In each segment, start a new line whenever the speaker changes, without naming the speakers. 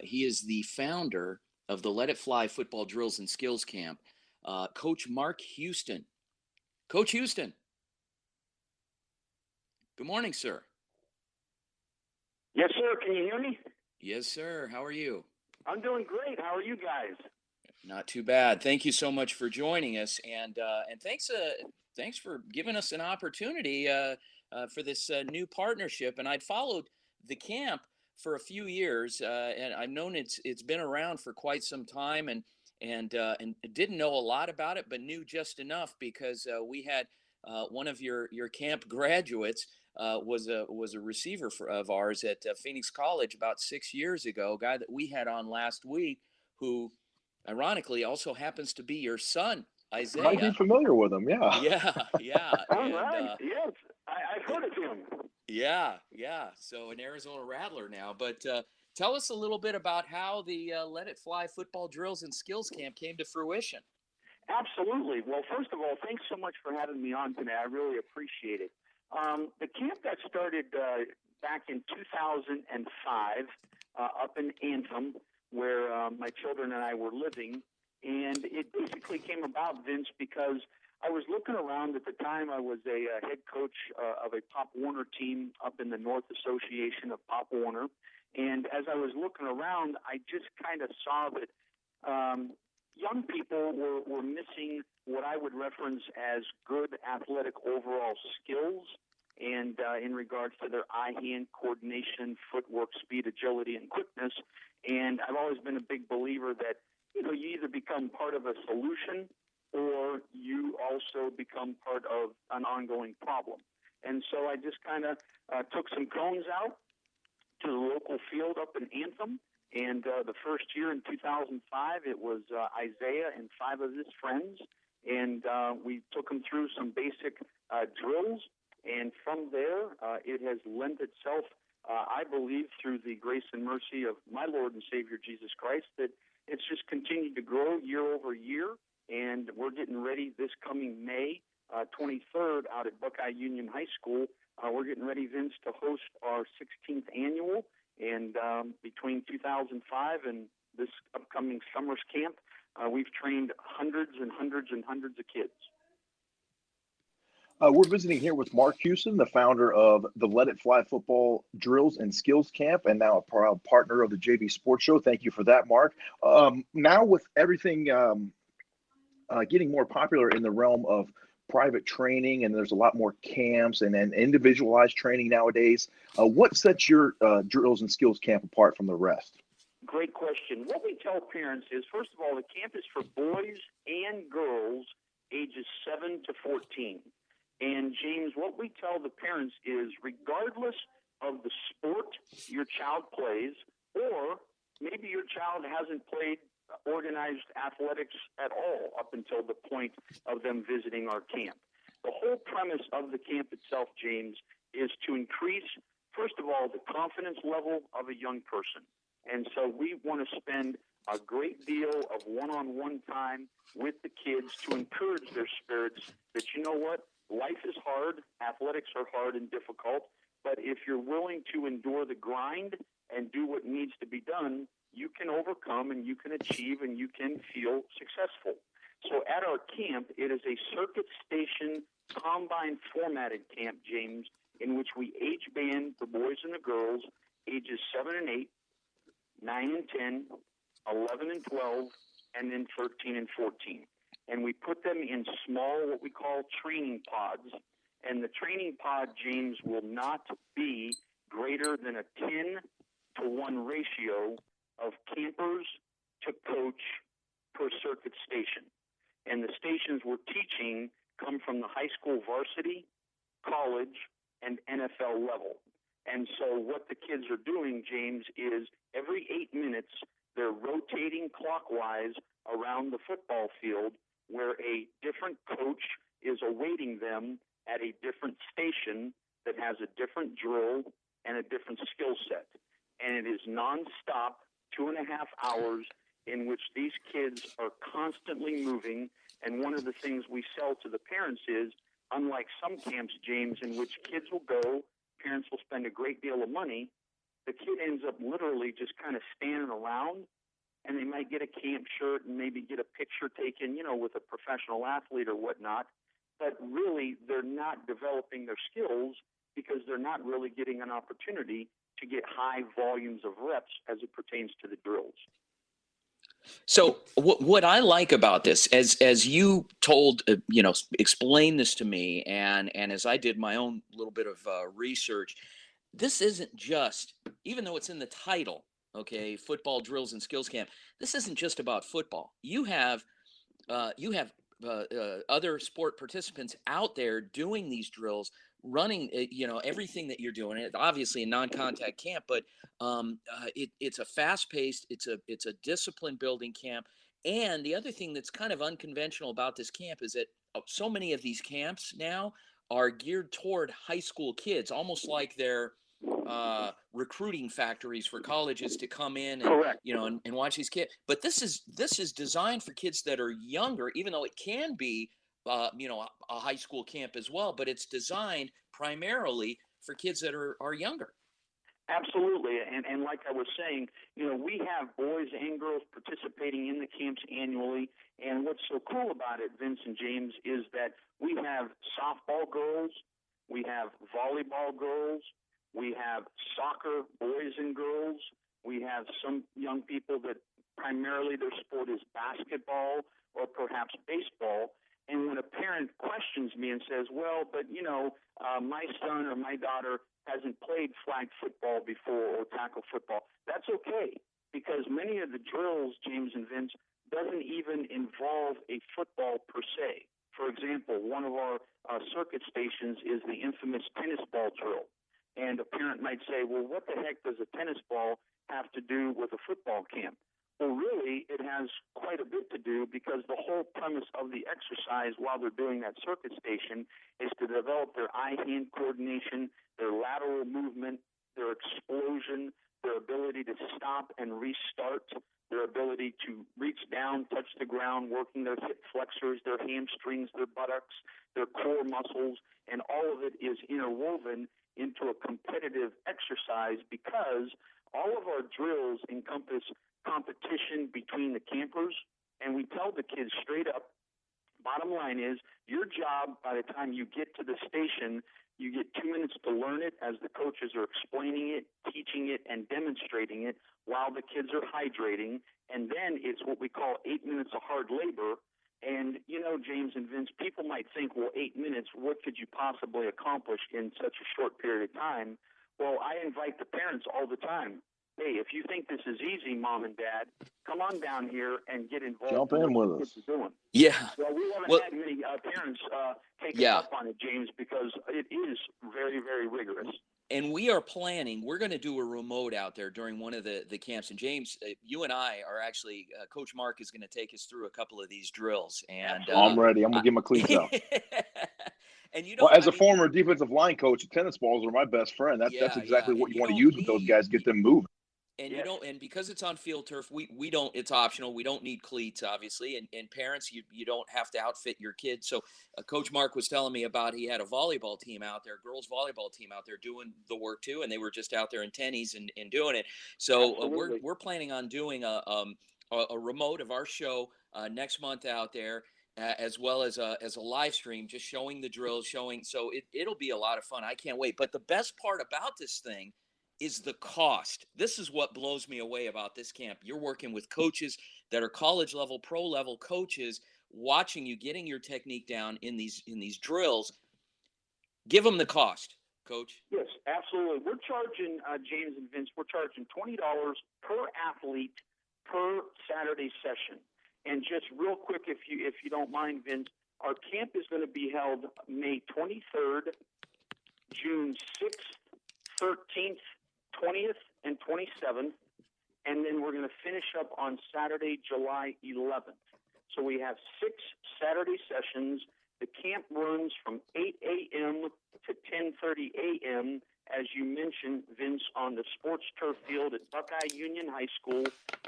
He is the founder of the Let It Fly Football Drills and Skills Camp, Coach Mark Huston. Coach Huston, good morning, sir.
Yes, sir. Can you hear me?
Yes, sir. How are you?
I'm doing great. How are you guys?
Not too bad. Thank you so much for joining us, and thanks for giving us an opportunity for this new partnership. And I'd followed the camp for a few years, and I've known it's been around for quite some time, and didn't know a lot about it, but knew just enough because we had one of your camp graduates. Was a receiver of ours at Phoenix College about 6 years ago. A guy that we had on last week, who ironically also happens to be your son,
Might be
Isaiah.
familiar with him, yeah.
Yeah,
All
and
right. Yes, I've heard of him.
yeah. So an Arizona Rattler now. But tell us a little bit about how the Let It Fly Football Drills and Skills Camp came to fruition.
Absolutely. Well, first of all, thanks so much for having me on today. I really appreciate it. The camp got started back in 2005 up in Anthem, where my children and I were living. And it basically came about, Vince, because I was looking around at the time. I was a head coach of a Pop Warner team up in the North Association of Pop Warner. And as I was looking around, I just kind of saw that young people were missing what I would reference as good athletic overall skills, and in regards to their eye-hand coordination, footwork, speed, agility, and quickness. And I've always been a big believer that, you either become part of a solution or you also become part of an ongoing problem. And so I just kind of took some cones out to the local field up in Anthem. And the first year in 2005, it was Isaiah and 5 of his friends. And we took them through some basic drills. And from there, it has lent itself, I believe, through the grace and mercy of my Lord and Savior Jesus Christ, that it's just continued to grow year over year. And we're getting ready this coming May 23rd out at Buckeye Union High School. We're getting ready, Vince, to host our 16th annual. And between 2005 and this upcoming summer's camp, we've trained hundreds and hundreds and hundreds of kids.
We're visiting here with Mark Huston, the founder of the Let It Fly Football Drills and Skills Camp, and now a proud partner of the JV Sports Show. Thank you for that, Mark. Now with everything getting more popular in the realm of private training, and there's a lot more camps and individualized training nowadays, what sets your Drills and Skills Camp apart from the rest?
Great question. What we tell parents is, first of all, the camp is for boys and girls ages 7 to 14. And, James, what we tell the parents is, regardless of the sport your child plays, or maybe your child hasn't played organized athletics at all up until the point of them visiting our camp. The whole premise of the camp itself, James, is to increase, first of all, the confidence level of a young person. And so we want to spend a great deal of one-on-one time with the kids to encourage their spirits that, you know what, life is hard, athletics are hard and difficult, but if you're willing to endure the grind and do what needs to be done, you can overcome and you can achieve and you can feel successful. So at our camp, it is a circuit station combine formatted camp, James, in which we age band the boys and the girls ages 7 and 8, 9 and 10, 11 and 12, and then 13 and 14. And we put them in small, what we call training pods. And the training pod, James, will not be greater than a 10 to 1 ratio of campers to coach per circuit station. And the stations we're teaching come from the high school varsity, college, and NFL level. And so what the kids are doing, James, is every 8 minutes, they're rotating clockwise around the football field where a different coach is awaiting them at a different station that has a different drill and a different skill set. And it is nonstop, 2.5 hours, in which these kids are constantly moving. And one of the things we sell to the parents is, unlike some camps, James, in which kids will go, parents will spend a great deal of money, the kid ends up literally just kind of standing around, and they might get a camp shirt and maybe get a picture taken, with a professional athlete or whatnot. But really, they're not developing their skills because they're not really getting an opportunity to get high volumes of reps as it pertains to the drills.
So what I like about this, as you told, explain this to me, and as I did my own little bit of research, this isn't just, even though it's in the title, okay, football drills and skills camp. This isn't just about football. You have other sport participants out there doing these drills, running, everything that you're doing. It obviously a non-contact camp, but it's a fast-paced, it's a discipline-building camp. And the other thing that's kind of unconventional about this camp is that so many of these camps now are geared toward high school kids, almost like they're recruiting factories for colleges to come in and
Correct.
and watch these kids. But this is designed for kids that are younger, even though it can be a high school camp as well. But it's designed primarily for kids that are younger.
Absolutely. And like I was saying, we have boys and girls participating in the camps annually. And what's so cool about it, Vince and James, is that we have softball girls, we have volleyball girls, we have soccer boys and girls, we have some young people that primarily their sport is basketball or perhaps baseball. And when a parent questions me and says, well, but, my son or my daughter hasn't played flag football before or tackle football, that's okay, because many of the drills, James and Vince, doesn't even involve a football per se. For example, one of our circuit stations is the infamous tennis ball drill. And a parent might say, well, what the heck does a tennis ball have to do with a football camp? Well, really, it has quite a bit to do, because the whole premise of the exercise while they're doing that circuit station is to develop their eye-hand coordination, their lateral movement, their explosion, their ability to stop and restart, their ability to reach down, touch the ground, working their hip flexors, their hamstrings, their buttocks, their core muscles, and all of it is interwoven into a competitive exercise, because all of our drills encompass competition between the campers, and we tell the kids straight up, bottom line is, your job by the time you get to the station, you get 2 minutes to learn it as the coaches are explaining it, teaching it, and demonstrating it while the kids are hydrating, and then it's what we call 8 minutes of hard labor. And, James and Vince, people might think, well, 8 minutes, what could you possibly accomplish in such a short period of time? Well, I invite the parents all the time. Hey, if you think this is easy, Mom and Dad, come on down here and get involved.
Jump in with us.
Doing.
Yeah.
Well, we haven't had many parents take us up on it, James, because it is very, very rigorous.
And we're going to do a remote out there during one of the camps. And James, you and I are actually, Coach Mark is going to take us through a couple of these drills. And
I'm ready. I'm going to get my cleats out.
And
as a former defensive line coach, tennis balls are my best friend. That's exactly what you want to use with those guys, get them moving.
And and because it's on field turf, we don't, it's optional. We don't need cleats, obviously. And parents, you don't have to outfit your kids. So Coach Mark was telling me about, he had a volleyball team out there, girls volleyball team out there doing the work too. And they were just out there in tennies and doing it. So we're planning on doing a remote of our show next month out there, as well as a live stream, just showing the drills, so it'll be a lot of fun. I can't wait. But the best part about this thing is the cost. This is what blows me away about this camp. You're working with coaches that are college level, pro level coaches, watching you, getting your technique down in these drills. Give them the cost, Coach.
Yes, absolutely. We're charging, James and Vince, we're charging $20 per athlete per Saturday session. And just real quick, if you don't mind, Vince, our camp is going to be held May 23rd, June 6th, 13th, 20th, and 27th, and then we're going to finish up on Saturday, July 11th. So we have 6 Saturday sessions. The camp runs from 8 a.m. to 10:30 a.m., as you mentioned, Vince, on the sports turf field at Buckeye Union High School,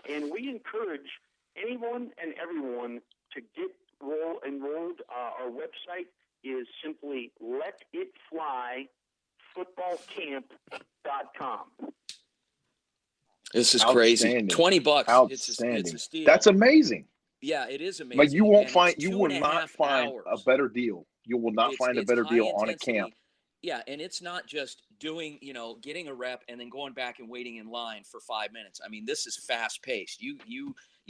and we encourage anyone and everyone to get enrolled. Our website is simply letitflyfootballcamp.com.
This is crazy.
Outstanding.
$20. It's a
Outstanding.
steal.
That's amazing.
Yeah, it is
Like
amazing, and it's
you
two
will
and a
not
half
find a
hours.
better deal. You will not find a
It's
better
high
deal on a camp.
intensity. Yeah, and it's not just doing, getting a rep and then going back and waiting in line for 5 minutes. I mean, this is fast paced. You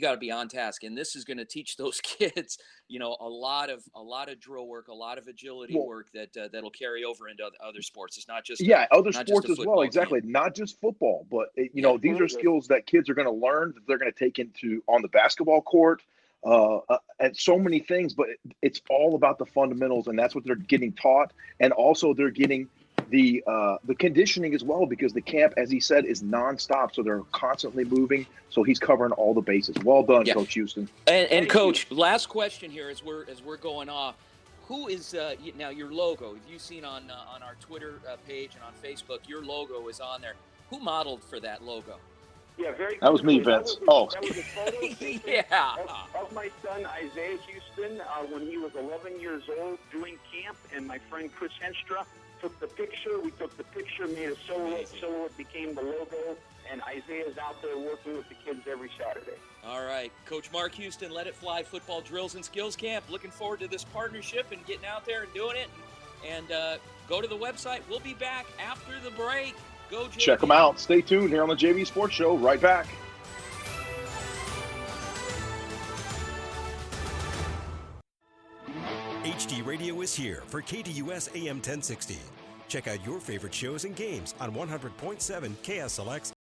got to be on task, and this is going to teach those kids, a lot of drill work, a lot of agility
Well,
work that'll carry over into other sports. It's
yeah, other
not just a
sports as well.
football camp.
Exactly. Not just football, but
Yeah,
these are skills that kids are going to learn that they're going to take into on the basketball court, and so many things. But it's all about the fundamentals, and that's what they're getting taught. And also, they're getting the conditioning as well, because the camp, as he said, is nonstop. So they're constantly moving. So he's covering all the bases. Well done,
yeah.
Coach Houston.
And Coach, last question here as we're going off. Who is now your logo? Have you seen on our Twitter page and on Facebook? Your logo is on there. Who modeled for that logo?
Yeah, very.
That was me,
quickly.
Vince.
That was a photo
Yeah.
of my son Isaiah Houston when he was 11 years old doing camp, and my friend Chris Henstra took the picture. We took the picture, made a silhouette. Silhouette became the logo, and Isaiah's out there working with the kids every Saturday.
All right, Coach Mark Houston, Let It Fly Football Drills and Skills Camp. Looking forward to this partnership and getting out there and doing it. And go to the website. We'll be back after the break. Go, JV.
Check them out. Stay tuned here on the JV Sports Show. Right back.
HD Radio is here for KDUS AM 1060. Check out your favorite shows and games on 100.7 KSLX